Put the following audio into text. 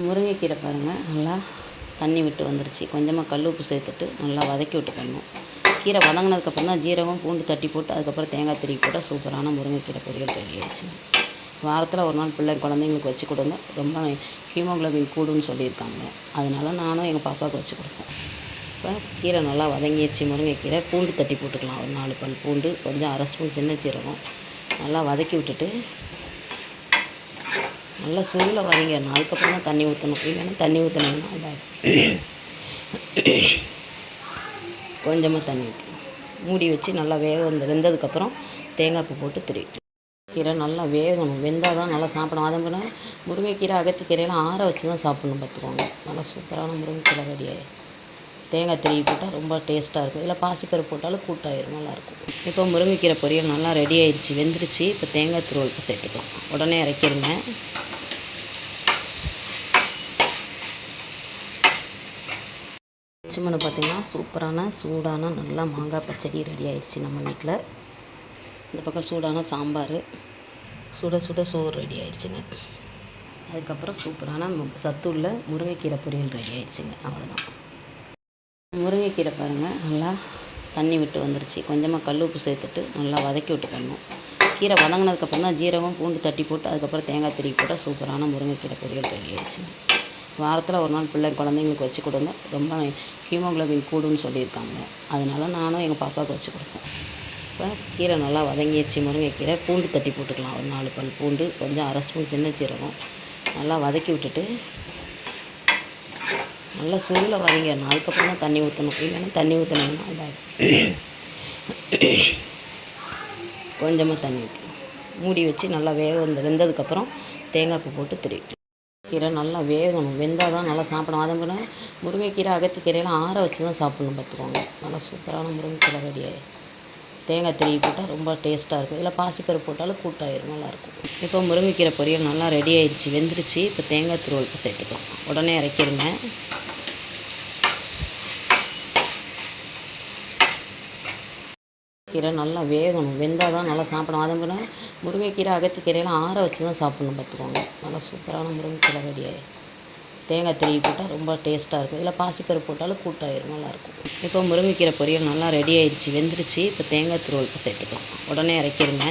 முருங்கைக்கீரை பாருங்கள், நல்லா தண்ணி விட்டு வந்துருச்சு. கொஞ்சமாக கல் உப்பு சேர்த்துட்டு நல்லா வதக்கி விட்டுக்கணும். கீரை வதங்கினதுக்கப்புறம் தான் ஜீரகம் பூண்டு தட்டி போட்டு அதுக்கப்புறம் தேங்காய் திருவி போட்டால் சூப்பரான முருங்கைக்கீரை பொரியல் ரெடி ஆயிடுச்சு. வாரத்தில் ஒரு நாள் குழந்தைங்களுக்கு வச்சு கொடுங்க. ரொம்ப ஹீமோக்ளோபின் கூடுன்னு சொல்லியிருக்காங்க. அதனால நானும் எங்கள் பாப்பாவுக்கு வச்சு கொடுப்பேன். இப்போ கீரை நல்லா வதங்கிடுச்சு. முருங்கைக்கீரை பூண்டு தட்டி போட்டுக்கலாம். ஒரு 4 பல் பூண்டு, கொஞ்சம் அரை ஸ்பூன் சின்ன ஜீரகம் நல்லா வதக்கி விட்டுட்டு நல்லா சுருள வதங்கிடணும். அதுக்கப்புறம் தான் தண்ணி ஊற்றணும். இல்லைன்னா தண்ணி ஊற்றினோம்னா இதாகிடும். கொஞ்சமாக தண்ணி ஊற்றி மூடி வச்சு நல்லா வெந்ததுக்கப்புறம் தேங்காய் பூ போட்டு திருவிட்டு கீரை நல்லா வேகணும். வெந்தால் தான் நல்லா சாப்பிடணும். அதே போல் முருங்கைக்கீரை அகத்திக்கீரையெல்லாம் ஆற வச்சு தான் சாப்பிட்ணும். பார்த்துக்கோங்க. நல்லா சூப்பரான முருங்கைக்கீரை ரெடியாகி தேங்காய் திருவி போட்டால் ரொம்ப டேஸ்ட்டாக இருக்கும். இல்லை பாசிப்பருப்பு போட்டாலும் கூட்டாயிரும், நல்லாயிருக்கும். இப்போ முருங்கைக்கீரை பொரியல் நல்லா ரெடி ஆயிடுச்சு, வெந்துருச்சு. இப்போ தேங்காய் துருவல் சேர்த்துக்கலாம். உடனே இறக்கிடுங்க. சும்மா பார்த்திங்கன்னா சூப்பரான சூடான நல்லா மாங்காய் பச்சடி ரெடி ஆயிடுச்சு நம்ம வீட்டில். இந்த பக்கம் சூடான சாம்பார், சுட சுட சோறு ரெடி ஆயிடுச்சுங்க. அதுக்கப்புறம் சூப்பரான சத்துள்ள முருங்கைக்கீரை பொரியல் ரெடி ஆயிடுச்சுங்க. அவ்வளோதான். முருங்கைக்கீரை பாருங்கள், நல்லா தண்ணி விட்டு வந்துருச்சு. கொஞ்சமாக கல் உப்பு சேர்த்துட்டு நல்லா வதக்கி விட்டுக்கணும். கீரை வதங்கினதுக்கப்புறம் தான் ஜீரகம் பூண்டு தட்டி போட்டு அதுக்கப்புறம் தேங்காய் திருவி போட்டால் சூப்பரான முருங்கைக்கீரை பொரியல் ரெடி ஆயிடுச்சுங்க. வாரத்தில் ஒரு நாள் குழந்தைங்களுக்கு வச்சு கொடுங்க. ரொம்ப ஹீமோக்ளோபின் கூடுன்னு சொல்லியிருக்காங்க. அதனால நானும் எங்கள் பாப்பாவுக்கு வச்சு கொடுப்பேன். இப்போ கீரை நல்லா வதங்கிடுச்சு. முருங்கைக்கீரை பூண்டு தட்டி போட்டுக்கலாம். ஒரு 4 பல் பூண்டு, கொஞ்சம் அரை ஸ்பூன் சின்ன ஜீரகம் நல்லா வதக்கி விட்டுட்டு நல்லா சுருள வதங்கிடணும். அதுக்கப்புறம் தான் தண்ணி ஊற்றணும். இல்லைன்னா தண்ணி ஊற்றினோம்னா இதாகிடும். கொஞ்சமாக தண்ணி ஊற்றி மூடி வச்சு நல்லா வெந்ததுக்கப்புறம் தேங்காய் பூ போட்டு திருவிட்டு கீரை நல்லா வேகணும். வெந்தால் தான் நல்லா சாப்பிடணும். அதே போல் முருங்கைக்கீரை அகத்திக்கீரையெல்லாம் ஆற வச்சு தான் சாப்பிட்ணும். பார்த்துக்கோங்க. நல்லா சூப்பரான முருங்கைக்கீரை ரெடியாகி தேங்காய் திருவி போட்டால் ரொம்ப டேஸ்ட்டாக இருக்கும். இல்லை பாசிப்பருப்பு போட்டாலும் கூட்டாயிரும், நல்லாயிருக்கும். இப்போ முருங்கைக்கீரை பொரியல் நல்லா ரெடி ஆயிடுச்சு, வெந்துருச்சு. இப்போ தேங்காய் துருவல் சேர்த்துக்கலாம். உடனே இறக்கிடுங்க. இப்போ முருங்கைக்கீரை பொரியல் நல்லா ரெடி ஆயிடுச்சு, வெந்துருச்சு. இப்போ தேங்காய் துருவல் சேர்த்துக்கலாம். உடனே இறக்கிடுங்க. இப்போ முருங்கைக்கீரை பொரியல் நல்லா ரெடி ஆயிடுச்சு, வெந்துருச்சு. இப்போ தேங்காய் துருவல் சேர்த்துக்கலாம். உடனே இறக்கிடுங்க. கீரை நல்லா வேகணும். வெந்தால் தான் நல்லா சாப்பிடணும். அதே போல் முருங்கைக்கீரை அகத்திக்கீரையெல்லாம் ஆற வச்சு தான் சாப்பிட்ணும். பார்த்துக்கோங்க. நல்லா சூப்பரான முருங்கைக்கீரை ரெடியாகி தேங்காய் திருவி போட்டால் ரொம்ப டேஸ்ட்டாக இருக்கும். இல்லை பாசிப்பருப்பு போட்டாலும் கூட்டாயிரும், நல்லாயிருக்கும். இப்போ முருங்கைக்கீரை பொரியல் நல்லா ரெடி ஆயிடுச்சு, வெந்துருச்சு. இப்போ தேங்காய் துருவல் சேர்த்துக்கலாம். உடனே இறக்கிடுங்க.